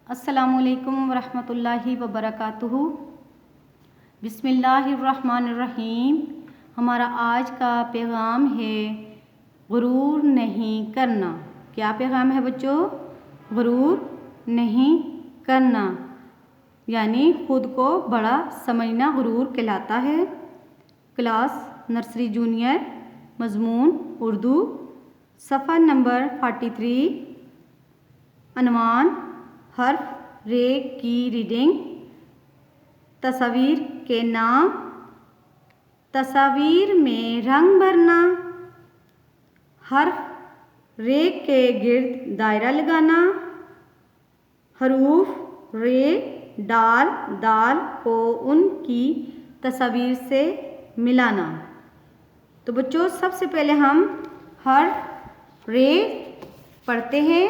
अस्सलामुअलैकुम वरहमतुल्लाहि वबरकातुहू। बिस्मिल्लाहिर्रहमानिर्रहीम। हमारा आज का पैगाम है गुरूर नहीं करना। क्या पैगाम है बच्चों? गुरूर नहीं करना, यानी ख़ुद को बड़ा समझना गुरूर कहलाता है। क्लास नर्सरी जूनियर, मज़मून उर्दू, सफ़ा नंबर 43। अनवान हर्फ रे की रीडिंग। तस्वीर के नाम। तस्वीर में रंग भरना। हर्फ रे के गिर्द दायरा लगाना। हरूफ रे डाल दाल को उनकी तस्वीर से मिलाना। तो बच्चों सबसे पहले हम हर्फ रे पढ़ते हैं।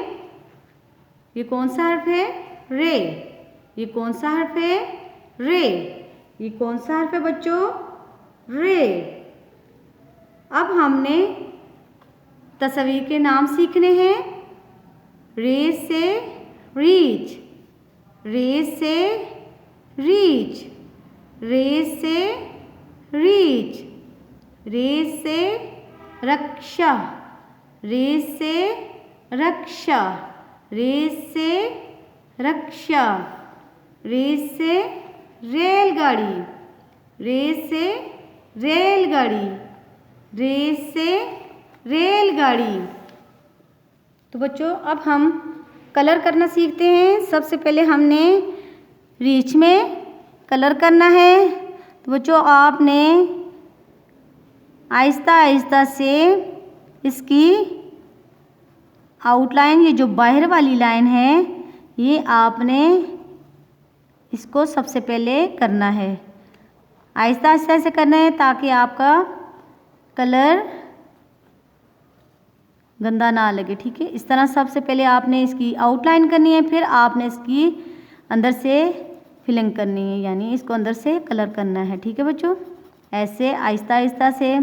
ये कौन सा हर्फ है? रे। ये कौन सा हर्फ है? रे। ये कौन सा हर्फ है बच्चों? रे। अब हमने तस्वीर के नाम सीखने हैं। रे से रीच, रे से रीच, रे से रीच, रे से रक्षा, रे से रक्षा, रे से रक्षा, रे से रेलगाड़ी, रे से रेलगाड़ी, रे से रेलगाड़ी। तो बच्चों अब हम कलर करना सीखते हैं। सबसे पहले हमने रीच में कलर करना है। तो बच्चों आपने आहिस्ता आहिस्ता से इसकी आउटलाइन, ये जो बाहर वाली लाइन है, ये आपने इसको सबसे पहले करना है। आहिस्ता आहिस्ता से करना है ताकि आपका कलर गंदा ना लगे। ठीक है, इस तरह सबसे पहले आपने इसकी आउटलाइन करनी है, फिर आपने इसकी अंदर से फिलिंग करनी है, यानी इसको अंदर से कलर करना है। ठीक है बच्चों, ऐसे आहिस्ता आहिस्ता से।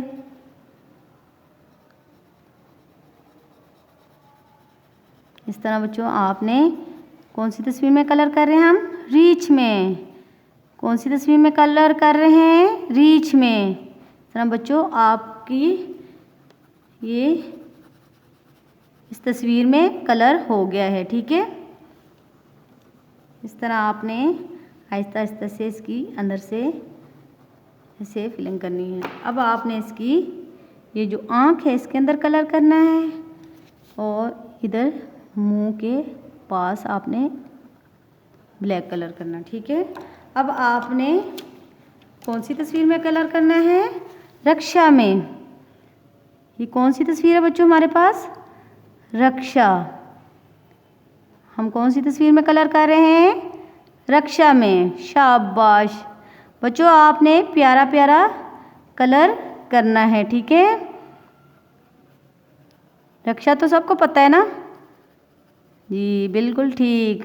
इस तरह बच्चों आपने कौन सी तस्वीर में कलर कर रहे हैं? हम रीच में। कौन सी तस्वीर में कलर कर रहे हैं? रीच में। इस तरह बच्चों आपकी ये इस तस्वीर में कलर हो गया है। ठीक है, इस तरह आपने आहिस्ता आहिस्ता से इसकी अंदर से ऐसे फिलिंग करनी है। अब आपने इसकी ये जो आँख है इसके अंदर कलर करना है, और इधर मुंह के पास आपने ब्लैक कलर करना। ठीक है, अब आपने कौन सी तस्वीर में कलर करना है? रक्षा में। ये कौन सी तस्वीर है बच्चों हमारे पास? रक्षा। हम कौन सी तस्वीर में कलर कर रहे हैं? रक्षा में। शाबाश बच्चों, आपने प्यारा प्यारा कलर करना है। ठीक है, रक्षा तो सबको पता है ना जी? बिल्कुल ठीक,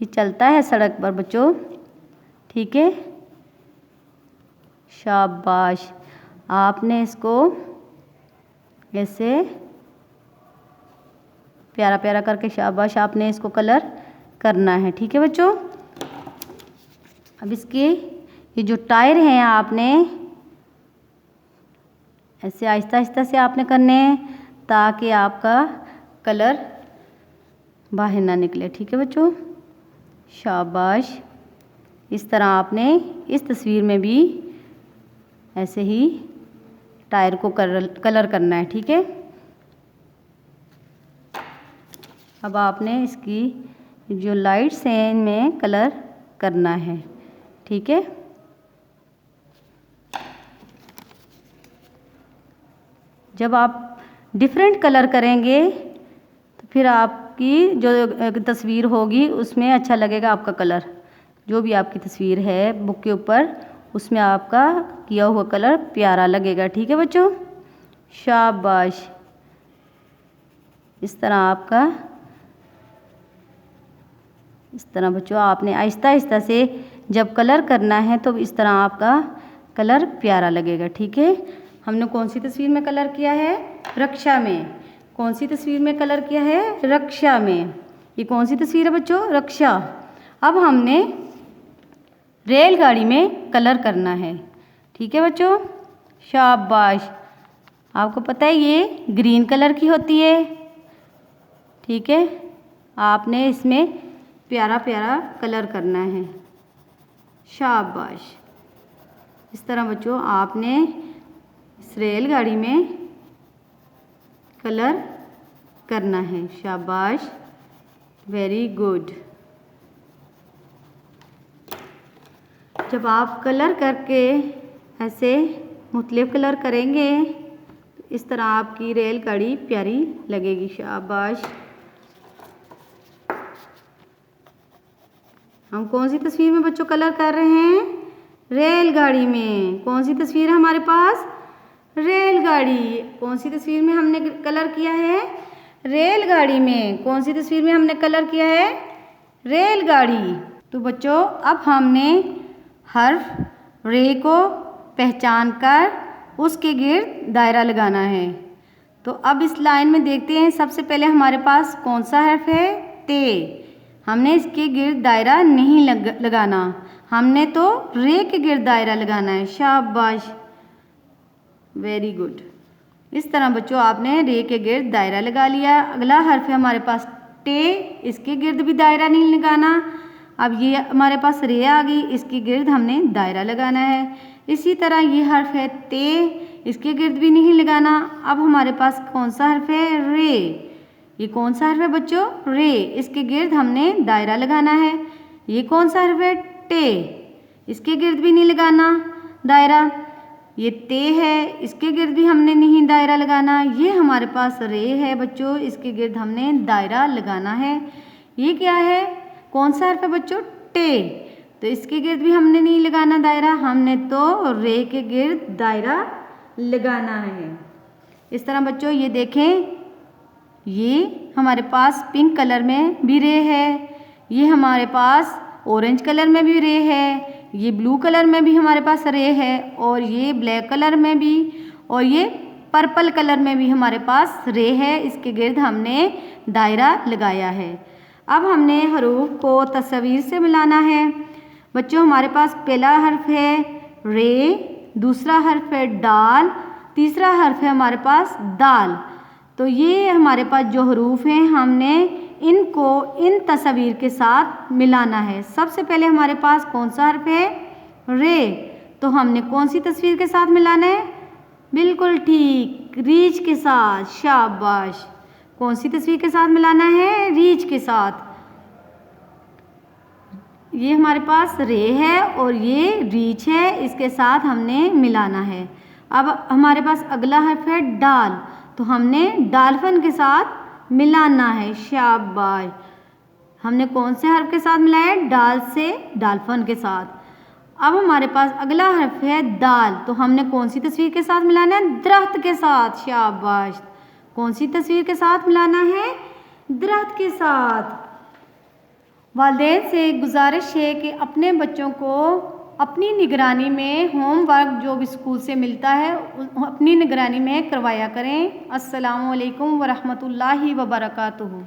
ये चलता है सड़क पर बच्चों। ठीक है, शाबाश। आपने इसको ऐसे प्यारा प्यारा करके शाबाश आपने इसको कलर करना है। ठीक है बच्चों, अब इसके ये जो टायर हैं आपने ऐसे आहिस्ता आहिस्ता से आपने करने हैं ताकि आपका कलर बाहर ना निकले। ठीक है बच्चों, शाबाश। इस तरह आपने इस तस्वीर में भी ऐसे ही टायर को कलर करना है। ठीक है, अब आपने इसकी जो लाइट्स हैं इनमें कलर करना है। ठीक है, जब आप डिफरेंट कलर करेंगे तो फिर आपकी जो तस्वीर होगी उसमें अच्छा लगेगा आपका कलर। जो भी आपकी तस्वीर है बुक के ऊपर, उसमें आपका किया हुआ कलर प्यारा लगेगा। ठीक है बच्चों, शाबाश। इस तरह आपका, इस तरह बच्चों आपने आहिस्ता आहिस्ता से जब कलर करना है तो इस तरह आपका कलर प्यारा लगेगा। ठीक है, हमने कौन सी तस्वीर में कलर किया है? रक्षा में। कौन सी तस्वीर में कलर किया है? रक्षा में। ये कौन सी तस्वीर है बच्चों? रक्षा। अब हमने रेलगाड़ी में कलर करना है। ठीक है बच्चों, शाबाश। आपको पता है ये ग्रीन कलर की होती है। ठीक है, आपने इसमें प्यारा प्यारा कलर करना है। शाबाश। इस तरह बच्चों आपने इस रेलगाड़ी में कलर करना है। शाबाश, वेरी गुड। जब आप कलर करके ऐसे मुख्तलिफ कलर करेंगे तो इस तरह आपकी रेलगाड़ी प्यारी लगेगी। शाबाश। हम कौन सी तस्वीर में बच्चों कलर कर रहे हैं? रेलगाड़ी में। कौन सी तस्वीर है हमारे पास? रेलगाड़ी। कौन सी तस्वीर में हमने कलर किया है? रेलगाड़ी में। कौन सी तस्वीर में हमने कलर किया है? रेलगाड़ी। तो बच्चों अब हमने हर्फ रे को पहचान कर उसके गिर्द दायरा लगाना है। तो अब इस लाइन में देखते हैं, सबसे पहले हमारे पास कौन सा हर्फ है? ते। हमने इसके गिर्द दायरा नहीं लगाना, हमने तो रे के गिर्द दायरा लगाना है। शाबाश, वेरी गुड। इस तरह बच्चों आपने रे के गिर्द दायरा लगा लिया। अगला हर्फ है हमारे पास टे, इसके गिर्द भी दायरा नहीं लगाना। अब ये हमारे पास रे आ गई, इसके गिर्द हमने दायरा लगाना है। इसी तरह ये हर्फ है ते, इसके गिर्द भी नहीं लगाना। अब हमारे पास कौन सा हर्फ है? रे। ये कौन सा हर्फ है बच्चों? रे, इसके गिर्द हमने दायरा लगाना है। ये कौन सा हर्फ है? टे, इसके गिर्द भी नहीं लगाना दायरा। ये ते है, इसके गिर्द भी हमने नहीं दायरा लगाना। ये हमारे पास रे है बच्चों, इसके गिर्द हमने दायरा लगाना है। ये क्या है? कौन सा हर्फ है बच्चों? टे, तो इसके गिर्द भी हमने नहीं लगाना दायरा, हमने तो रे के गिर्द दायरा लगाना है। इस तरह बच्चों ये देखें, ये हमारे पास पिंक कलर में भी रे है, ये हमारे पास ऑरेंज कलर में भी रे है, ये ब्लू कलर में भी हमारे पास रे है, और ये ब्लैक कलर में भी, और ये पर्पल कलर में भी हमारे पास रे है। इसके गिर्द हमने दायरा लगाया है। अब हमने हरूफ को तस्वीर से मिलाना है। बच्चों हमारे पास पहला हर्फ है रे, दूसरा हर्फ है डाल, तीसरा हर्फ है हमारे पास दाल। तो ये हमारे पास जो हरूफ हैं हमने इनको इन तस्वीर के साथ मिलाना है। सबसे पहले हमारे पास कौन सा हर्फ है? रे, तो हमने कौन सी तस्वीर के साथ मिलाना है? बिल्कुल ठीक, रीछ के साथ। शाबाश। कौन सी तस्वीर के साथ मिलाना है? रीछ के साथ। ये हमारे पास रे है और ये रीछ है, इसके साथ हमने मिलाना है। अब हमारे पास अगला हर्फ है डाल, तो हमने डालफिन के साथ मिलाना है। शाबाश। हमने कौन से हर्फ के साथ मिलाया? डाल से डालफिन के साथ। अब हमारे पास अगला हर्फ है दाल, तो हमने कौन सी तस्वीर के साथ मिलाना है? दरख्त के साथ। शाबाश। कौन सी तस्वीर के साथ मिलाना है? दरख्त के साथ। वालिदैन से गुजारिश है कि अपने बच्चों को अपनी निगरानी में होमवर्क जो भी स्कूल से मिलता है अपनी निगरानी में करवाया करें। अस्सलामु अलैकुम वरहमतुल्लाहि वबरकातुहू।